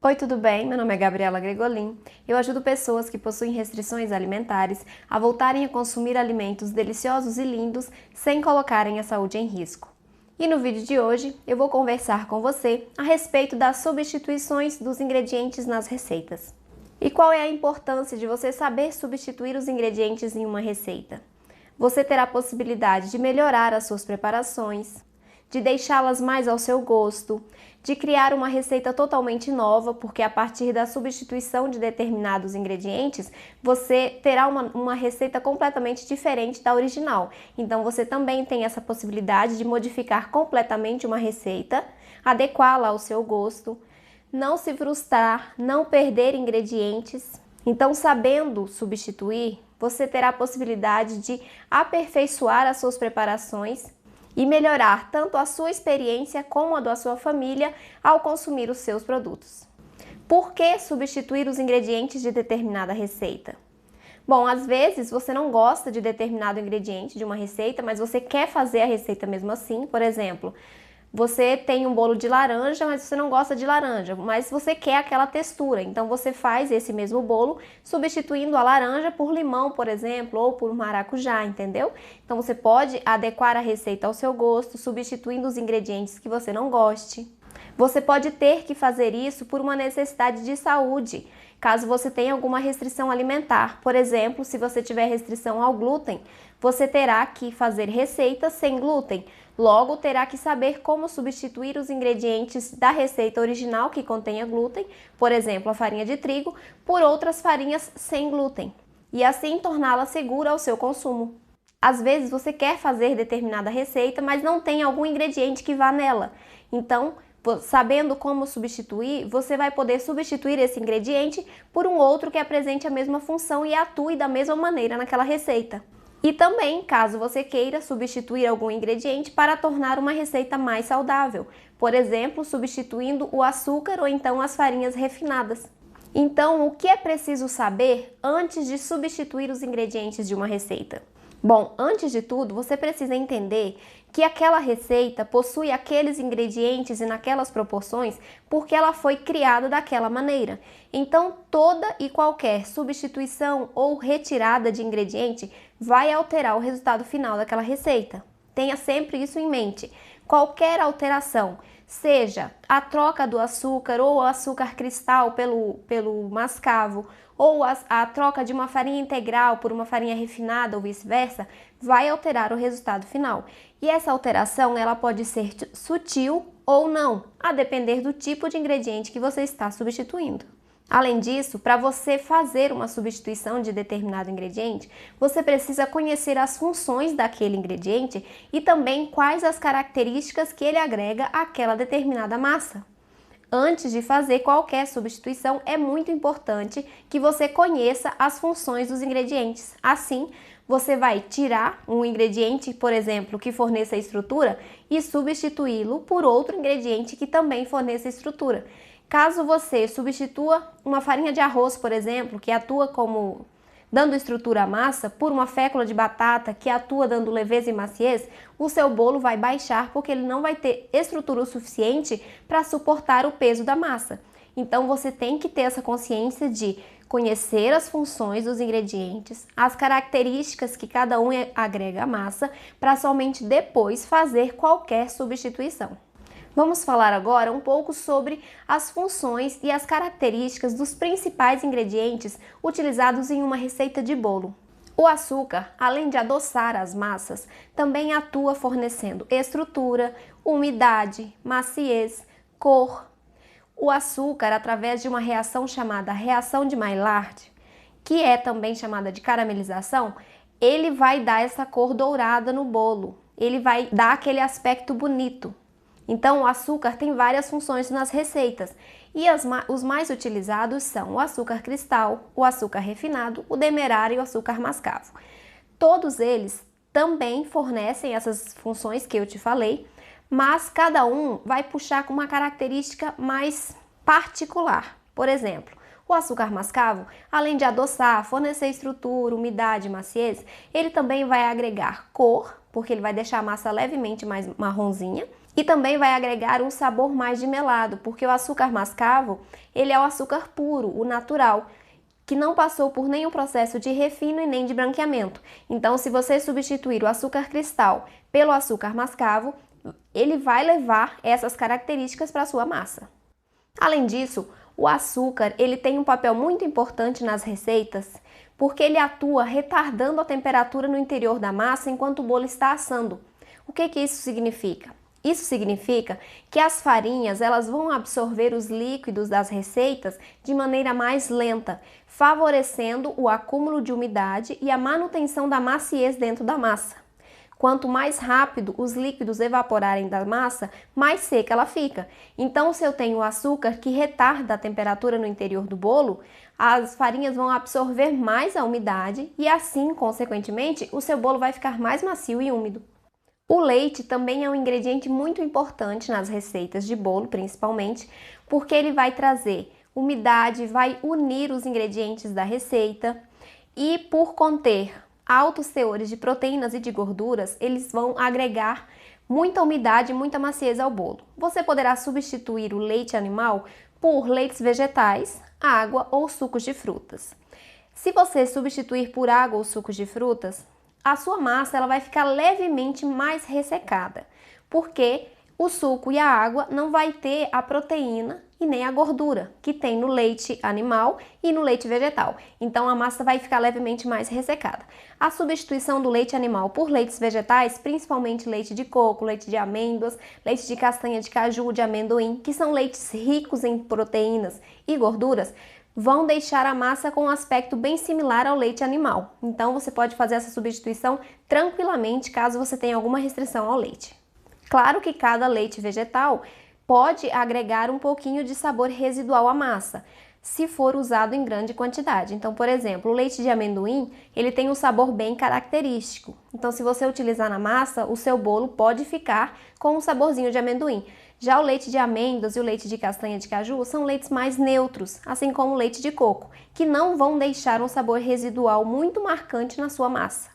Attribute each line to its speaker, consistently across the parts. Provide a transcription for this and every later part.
Speaker 1: Oi, tudo bem? Meu nome é Gabriela Gregolin. Eu ajudo pessoas que possuem restrições alimentares a voltarem a consumir alimentos deliciosos e lindos sem colocarem a saúde em risco. E no vídeo de hoje eu vou conversar com você a respeito das substituições dos ingredientes nas receitas. E qual é a importância de você saber substituir os ingredientes em uma receita? Você terá a possibilidade de melhorar as suas preparações, de deixá-las mais ao seu gosto, de criar uma receita totalmente nova, porque a partir da substituição de determinados ingredientes, você terá uma receita completamente diferente da original. Então você também tem essa possibilidade de modificar completamente uma receita, adequá-la ao seu gosto, não se frustrar, não perder ingredientes. Então, sabendo substituir, você terá a possibilidade de aperfeiçoar as suas preparações e melhorar tanto a sua experiência como a da sua família ao consumir os seus produtos. Por que substituir os ingredientes de determinada receita? Bom, às vezes você não gosta de determinado ingrediente de uma receita, mas você quer fazer a receita mesmo assim. Por exemplo, você tem um bolo de laranja, mas você não gosta de laranja, mas você quer aquela textura. Então você faz esse mesmo bolo substituindo a laranja por limão, por exemplo, ou por maracujá, entendeu? Então você pode adequar a receita ao seu gosto, substituindo os ingredientes que você não goste. Você pode ter que fazer isso por uma necessidade de saúde, caso você tenha alguma restrição alimentar. Por exemplo, se você tiver restrição ao glúten, você terá que fazer receitas sem glúten. Logo, terá que saber como substituir os ingredientes da receita original que contenha glúten, por exemplo, a farinha de trigo, por outras farinhas sem glúten, e assim torná-la segura ao seu consumo. Às vezes você quer fazer determinada receita, mas não tem algum ingrediente que vá nela. Então, sabendo como substituir, você vai poder substituir esse ingrediente por um outro que apresente a mesma função e atue da mesma maneira naquela receita. E também, caso você queira substituir algum ingrediente para tornar uma receita mais saudável, por exemplo, substituindo o açúcar ou então as farinhas refinadas. Então, o que é preciso saber antes de substituir os ingredientes de uma receita? Bom, antes de tudo, você precisa entender que aquela receita possui aqueles ingredientes e naquelas proporções porque ela foi criada daquela maneira. Então, toda e qualquer substituição ou retirada de ingrediente vai alterar o resultado final daquela receita. Tenha sempre isso em mente. Qualquer alteração, seja a troca do açúcar ou o açúcar cristal pelo mascavo, ou a troca de uma farinha integral por uma farinha refinada ou vice-versa, vai alterar o resultado final. E essa alteração ela pode ser sutil ou não, a depender do tipo de ingrediente que você está substituindo. Além disso, para você fazer uma substituição de determinado ingrediente, você precisa conhecer as funções daquele ingrediente e também quais as características que ele agrega àquela determinada massa. Antes de fazer qualquer substituição, é muito importante que você conheça as funções dos ingredientes. Assim, você vai tirar um ingrediente, por exemplo, que forneça estrutura e substituí-lo por outro ingrediente que também forneça estrutura. Caso você substitua uma farinha de arroz, por exemplo, que atua como dando estrutura à massa, por uma fécula de batata que atua dando leveza e maciez, o seu bolo vai baixar porque ele não vai ter estrutura o suficiente para suportar o peso da massa. Então você tem que ter essa consciência de conhecer as funções dos ingredientes, as características que cada um agrega à massa, para somente depois fazer qualquer substituição. Vamos falar agora um pouco sobre as funções e as características dos principais ingredientes utilizados em uma receita de bolo. O açúcar, além de adoçar as massas, também atua fornecendo estrutura, umidade, maciez, cor. O açúcar, através de uma reação chamada reação de Maillard, que é também chamada de caramelização, ele vai dar essa cor dourada no bolo, ele vai dar aquele aspecto bonito. Então, o açúcar tem várias funções nas receitas e os mais utilizados são o açúcar cristal, o açúcar refinado, o demerara e o açúcar mascavo. Todos eles também fornecem essas funções que eu te falei, mas cada um vai puxar com uma característica mais particular. Por exemplo, o açúcar mascavo, além de adoçar, fornecer estrutura, umidade e maciez, ele também vai agregar cor, porque ele vai deixar a massa levemente mais marronzinha, E também vai agregar um sabor mais de melado, porque o açúcar mascavo, ele é o açúcar puro, o natural, que não passou por nenhum processo de refino e nem de branqueamento. Então, se você substituir o açúcar cristal pelo açúcar mascavo, ele vai levar essas características para a sua massa. Além disso, o açúcar, ele tem um papel muito importante nas receitas, porque ele atua retardando a temperatura no interior da massa enquanto o bolo está assando. O que isso significa? Isso significa que as farinhas elas vão absorver os líquidos das receitas de maneira mais lenta, favorecendo o acúmulo de umidade e a manutenção da maciez dentro da massa. Quanto mais rápido os líquidos evaporarem da massa, mais seca ela fica. Então, se eu tenho o açúcar que retarda a temperatura no interior do bolo, as farinhas vão absorver mais a umidade e assim, consequentemente, o seu bolo vai ficar mais macio e úmido. O leite também é um ingrediente muito importante nas receitas de bolo, principalmente, porque ele vai trazer umidade, vai unir os ingredientes da receita e, por conter altos teores de proteínas e de gorduras, eles vão agregar muita umidade e muita maciez ao bolo. Você poderá substituir o leite animal por leites vegetais, água ou sucos de frutas. Se você substituir por água ou sucos de frutas, a sua massa ela vai ficar levemente mais ressecada, porque o suco e a água não vai ter a proteína e nem a gordura que tem no leite animal e no leite vegetal. Então a massa vai ficar levemente mais ressecada. A substituição do leite animal por leites vegetais, principalmente leite de coco, leite de amêndoas, leite de castanha de caju, de amendoim, que são leites ricos em proteínas e gorduras, vão deixar a massa com um aspecto bem similar ao leite animal. Então você pode fazer essa substituição tranquilamente caso você tenha alguma restrição ao leite. Claro que cada leite vegetal pode agregar um pouquinho de sabor residual à massa, se for usado em grande quantidade. Então, por exemplo, o leite de amendoim, ele tem um sabor bem característico. Então, se você utilizar na massa, o seu bolo pode ficar com um saborzinho de amendoim. Já o leite de amêndoas e o leite de castanha de caju são leites mais neutros, assim como o leite de coco, que não vão deixar um sabor residual muito marcante na sua massa.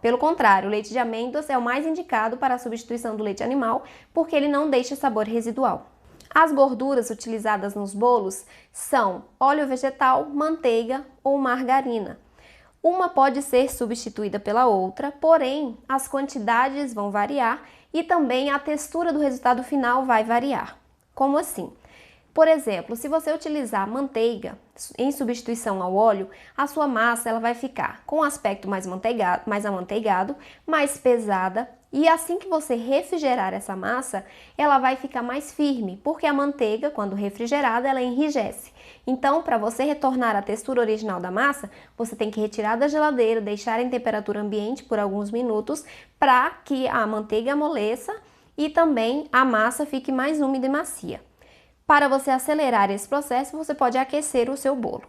Speaker 1: Pelo contrário, o leite de amêndoas é o mais indicado para a substituição do leite animal, porque ele não deixa sabor residual. As gorduras utilizadas nos bolos são óleo vegetal, manteiga ou margarina. Uma pode ser substituída pela outra, porém as quantidades vão variar e também a textura do resultado final vai variar. Como assim? Por exemplo, se você utilizar manteiga em substituição ao óleo, a sua massa ela vai ficar com um aspecto mais amanteigado, mais pesada, e assim que você refrigerar essa massa, ela vai ficar mais firme, porque a manteiga, quando refrigerada, ela enrijece. Então, para você retornar à textura original da massa, você tem que retirar da geladeira, deixar em temperatura ambiente por alguns minutos, para que a manteiga amoleça e também a massa fique mais úmida e macia. Para você acelerar esse processo, você pode aquecer o seu bolo.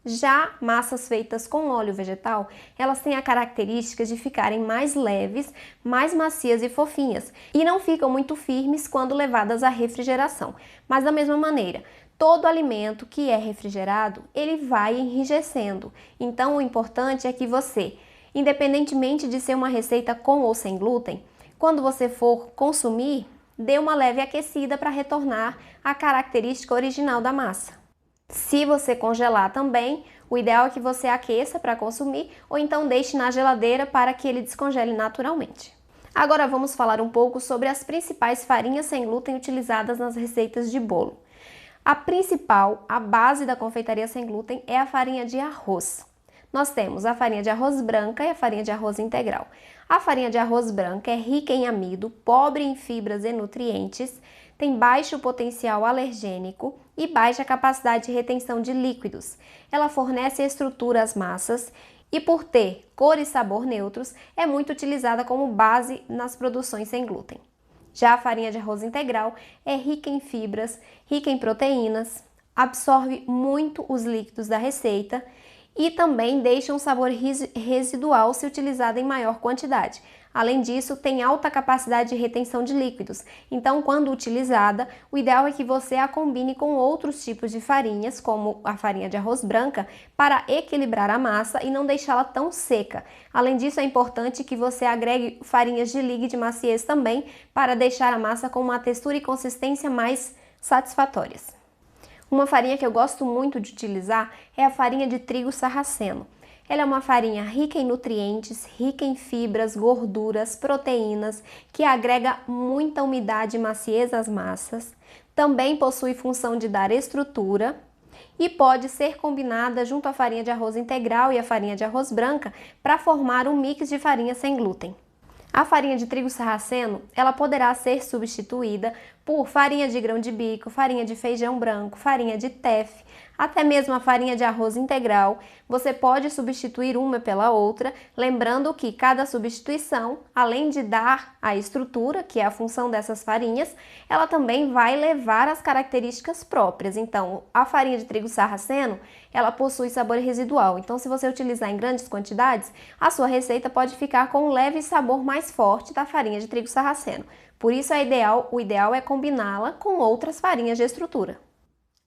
Speaker 1: Já massas feitas com óleo vegetal, elas têm a característica de ficarem mais leves, mais macias e fofinhas, e não ficam muito firmes quando levadas à refrigeração. Mas da mesma maneira, todo alimento que é refrigerado, ele vai enrijecendo. Então o importante é que você, independentemente de ser uma receita com ou sem glúten, quando você for consumir, dê uma leve aquecida para retornar à característica original da massa. Se você congelar também, o ideal é que você aqueça para consumir ou então deixe na geladeira para que ele descongele naturalmente. Agora vamos falar um pouco sobre as principais farinhas sem glúten utilizadas nas receitas de bolo. A principal, a base da confeitaria sem glúten é a farinha de arroz. Nós temos a farinha de arroz branca e a farinha de arroz integral. A farinha de arroz branca é rica em amido, pobre em fibras e nutrientes, tem baixo potencial alergênico e baixa capacidade de retenção de líquidos. Ela fornece estrutura às massas e, por ter cor e sabor neutros, é muito utilizada como base nas produções sem glúten. Já a farinha de arroz integral é rica em fibras, rica em proteínas, absorve muito os líquidos da receita e também deixa um sabor residual se utilizada em maior quantidade. Além disso, tem alta capacidade de retenção de líquidos. Então, quando utilizada, o ideal é que você a combine com outros tipos de farinhas, como a farinha de arroz branca, para equilibrar a massa e não deixá-la tão seca. Além disso, é importante que você agregue farinhas de liga e de maciez também, para deixar a massa com uma textura e consistência mais satisfatórias. Uma farinha que eu gosto muito de utilizar é a farinha de trigo sarraceno. Ela é uma farinha rica em nutrientes, rica em fibras, gorduras, proteínas, que agrega muita umidade e maciez às massas. Também possui função de dar estrutura e pode ser combinada junto à farinha de arroz integral e a farinha de arroz branca para formar um mix de farinha sem glúten. A farinha de trigo sarraceno, ela poderá ser substituída por farinha de grão de bico, farinha de feijão branco, farinha de teff, até mesmo a farinha de arroz integral. Você pode substituir uma pela outra, lembrando que cada substituição, além de dar a estrutura, que é a função dessas farinhas, ela também vai levar as características próprias. Então, a farinha de trigo sarraceno, ela possui sabor residual. Então, se você utilizar em grandes quantidades, a sua receita pode ficar com um leve sabor mais forte da farinha de trigo sarraceno. Por isso, o ideal é combiná-la com outras farinhas de estrutura.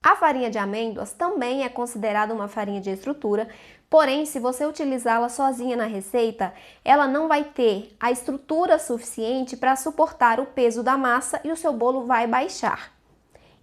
Speaker 1: A farinha de amêndoas também é considerada uma farinha de estrutura, porém, se você utilizá-la sozinha na receita, ela não vai ter a estrutura suficiente para suportar o peso da massa e o seu bolo vai baixar.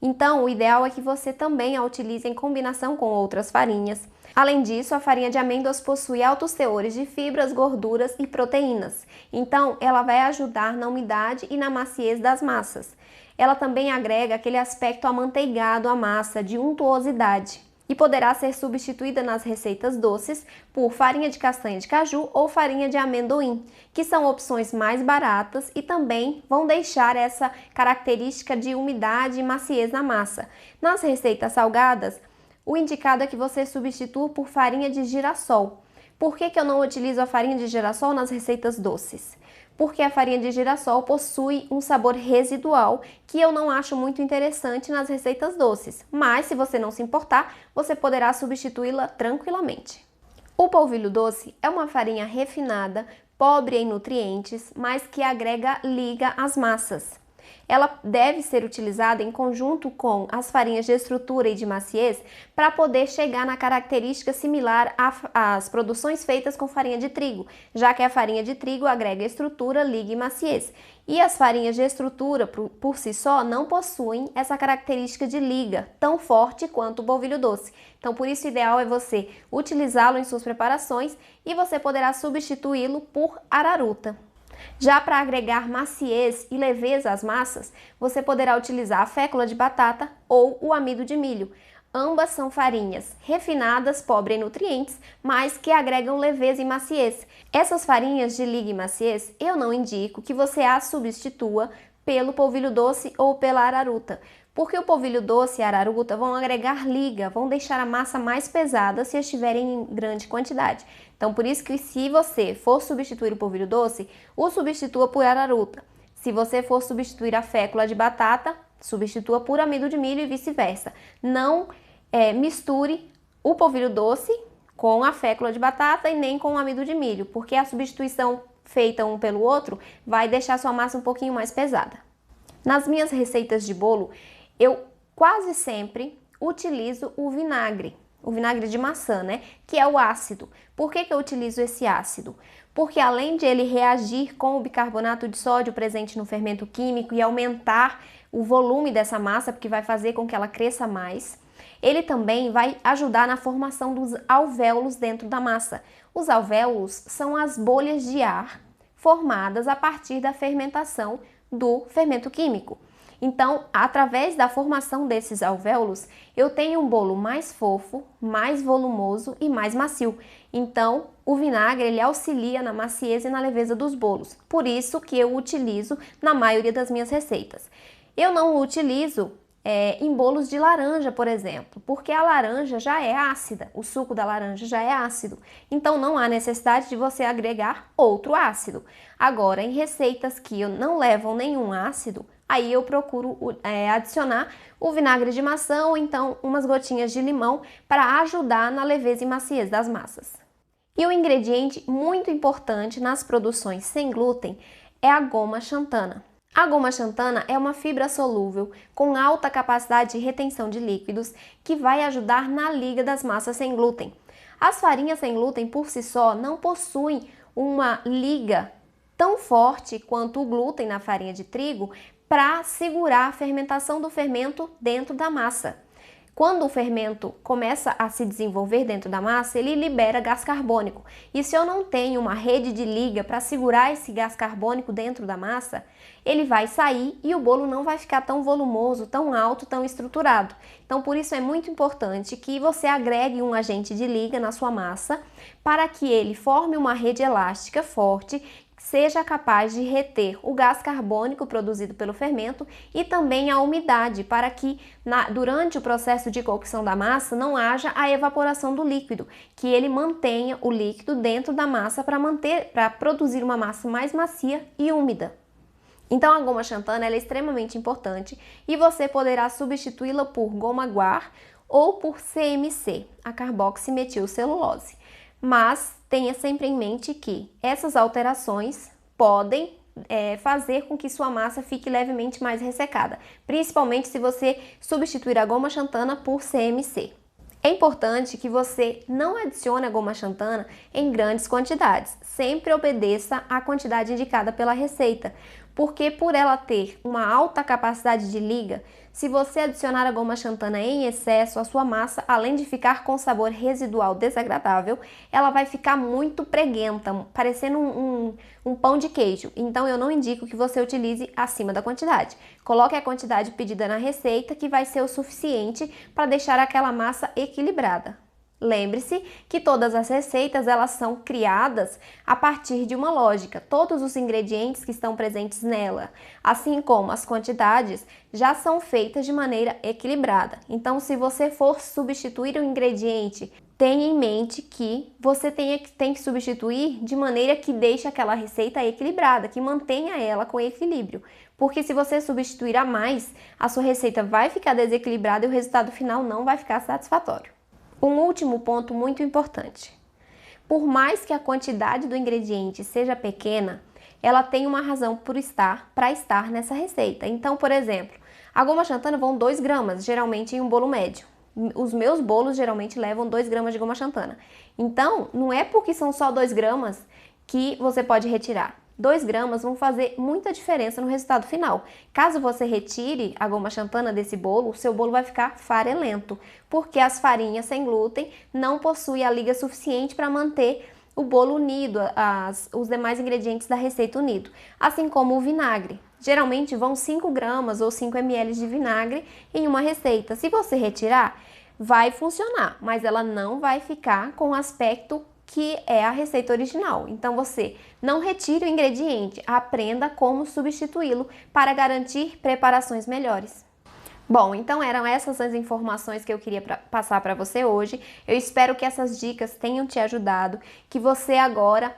Speaker 1: Então, o ideal é que você também a utilize em combinação com outras farinhas. Além disso, a farinha de amêndoas possui altos teores de fibras, gorduras e proteínas. Então, ela vai ajudar na umidade e na maciez das massas. Ela também agrega aquele aspecto amanteigado à massa, de untuosidade, e poderá ser substituída nas receitas doces por farinha de castanha de caju ou farinha de amendoim, que são opções mais baratas e também vão deixar essa característica de umidade e maciez na massa. Nas receitas salgadas, o indicado é que você substitua por farinha de girassol. Por que eu não utilizo a farinha de girassol nas receitas doces? Porque a farinha de girassol possui um sabor residual que eu não acho muito interessante nas receitas doces, mas se você não se importar, você poderá substituí-la tranquilamente. O polvilho doce é uma farinha refinada, pobre em nutrientes, mas que agrega liga às massas. Ela deve ser utilizada em conjunto com as farinhas de estrutura e de maciez para poder chegar na característica similar às produções feitas com farinha de trigo, já que a farinha de trigo agrega estrutura, liga e maciez. E as farinhas de estrutura, por si só, não possuem essa característica de liga tão forte quanto o polvilho doce. Então, por isso, o ideal é você utilizá-lo em suas preparações e você poderá substituí-lo por araruta. Já para agregar maciez e leveza às massas, você poderá utilizar a fécula de batata ou o amido de milho. Ambas são farinhas refinadas, pobres em nutrientes, mas que agregam leveza e maciez. Essas farinhas de liga e maciez, eu não indico que você as substitua pelo polvilho doce ou pela araruta, porque o polvilho doce e a araruta vão agregar liga, vão deixar a massa mais pesada se estiverem em grande quantidade. Então, por isso que se você for substituir o polvilho doce, o substitua por araruta. Se você for substituir a fécula de batata, substitua por amido de milho e vice-versa. Não misture o polvilho doce com a fécula de batata e nem com o amido de milho, porque a substituição feita um pelo outro vai deixar sua massa um pouquinho mais pesada. Nas minhas receitas de bolo, eu quase sempre utilizo o vinagre de maçã, né? Que é o ácido. Por que eu utilizo esse ácido? Porque além de ele reagir com o bicarbonato de sódio presente no fermento químico e aumentar o volume dessa massa, porque vai fazer com que ela cresça mais, ele também vai ajudar na formação dos alvéolos dentro da massa. Os alvéolos são as bolhas de ar formadas a partir da fermentação do fermento químico. Então, através da formação desses alvéolos, eu tenho um bolo mais fofo, mais volumoso e mais macio. Então, o vinagre ele auxilia na maciez e na leveza dos bolos. Por isso que eu utilizo na maioria das minhas receitas. Eu não o utilizo em bolos de laranja, por exemplo, porque a laranja já é ácida, o suco da laranja já é ácido. Então, não há necessidade de você agregar outro ácido. Agora, em receitas que não levam nenhum ácido, aí eu procuro adicionar o vinagre de maçã ou então umas gotinhas de limão para ajudar na leveza e maciez das massas. E um ingrediente muito importante nas produções sem glúten é a goma xantana. A goma xantana é uma fibra solúvel com alta capacidade de retenção de líquidos que vai ajudar na liga das massas sem glúten. As farinhas sem glúten por si só não possuem uma liga tão forte quanto o glúten na farinha de trigo para segurar a fermentação do fermento dentro da massa. Quando o fermento começa a se desenvolver dentro da massa, ele libera gás carbônico. E se eu não tenho uma rede de liga para segurar esse gás carbônico dentro da massa, ele vai sair e o bolo não vai ficar tão volumoso, tão alto, tão estruturado. Então, por isso é muito importante que você agregue um agente de liga na sua massa para que ele forme uma rede elástica forte, seja capaz de reter o gás carbônico produzido pelo fermento e também a umidade, para que durante o processo de cocção da massa não haja a evaporação do líquido, que ele mantenha o líquido dentro da massa para produzir uma massa mais macia e úmida. Então a goma xantana é extremamente importante e você poderá substituí-la por goma guar ou por CMC, a carboximetilcelulose. Mas tenha sempre em mente que essas alterações podem fazer com que sua massa fique levemente mais ressecada, principalmente se você substituir a goma xantana por CMC. É importante que você não adicione a goma xantana em grandes quantidades, sempre obedeça à quantidade indicada pela receita, porque por ela ter uma alta capacidade de liga, se você adicionar a goma xantana em excesso, a sua massa, além de ficar com sabor residual desagradável, ela vai ficar muito preguenta, parecendo um pão de queijo. Então eu não indico que você utilize acima da quantidade. Coloque a quantidade pedida na receita, que vai ser o suficiente para deixar aquela massa equilibrada. Lembre-se que todas as receitas elas são criadas a partir de uma lógica. Todos os ingredientes que estão presentes nela, assim como as quantidades, já são feitas de maneira equilibrada. Então, se você for substituir um ingrediente, tenha em mente que você tem que substituir de maneira que deixe aquela receita equilibrada, que mantenha ela com equilíbrio. Porque se você substituir a mais, a sua receita vai ficar desequilibrada e o resultado final não vai ficar satisfatório. Um último ponto muito importante. Por mais que a quantidade do ingrediente seja pequena, ela tem uma razão para estar nessa receita. Então, por exemplo, a goma xantana vão 2 gramas, geralmente em um bolo médio. Os meus bolos geralmente levam 2 gramas de goma xantana. Então, não é porque são só 2 gramas que você pode retirar. 2 gramas vão fazer muita diferença no resultado final. Caso você retire a goma xantana desse bolo, o seu bolo vai ficar farelento, porque as farinhas sem glúten não possuem a liga suficiente para manter o bolo unido, os demais ingredientes da receita unido, assim como o vinagre. Geralmente vão 5 gramas ou 5 ml de vinagre em uma receita. Se você retirar, vai funcionar, mas ela não vai ficar com o aspecto que é a receita original. Então você não retire o ingrediente, aprenda como substituí-lo para garantir preparações melhores. Bom, então eram essas as informações que eu queria passar para você hoje. Eu espero que essas dicas tenham te ajudado, que você agora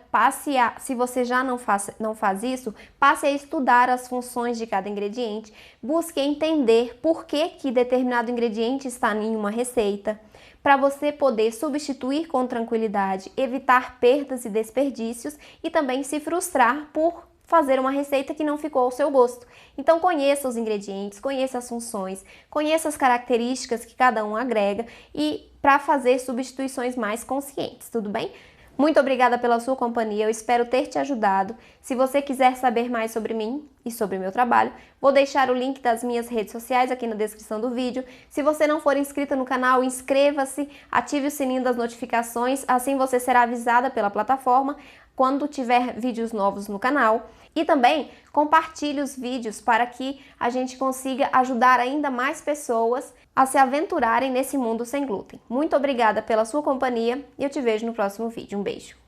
Speaker 1: se você já não faz isso, passe a estudar as funções de cada ingrediente, busque entender por que determinado ingrediente está em uma receita, para você poder substituir com tranquilidade, evitar perdas e desperdícios e também se frustrar por fazer uma receita que não ficou ao seu gosto. Então conheça os ingredientes, conheça as funções, conheça as características que cada um agrega e para fazer substituições mais conscientes, tudo bem? Muito obrigada pela sua companhia, eu espero ter te ajudado. Se você quiser saber mais sobre mim e sobre o meu trabalho, vou deixar o link das minhas redes sociais aqui na descrição do vídeo. Se você não for inscrita no canal, inscreva-se, ative o sininho das notificações, assim você será avisada pela plataforma quando tiver vídeos novos no canal. E também compartilhe os vídeos para que a gente consiga ajudar ainda mais pessoas a se aventurarem nesse mundo sem glúten. Muito obrigada pela sua companhia e eu te vejo no próximo vídeo. Um beijo!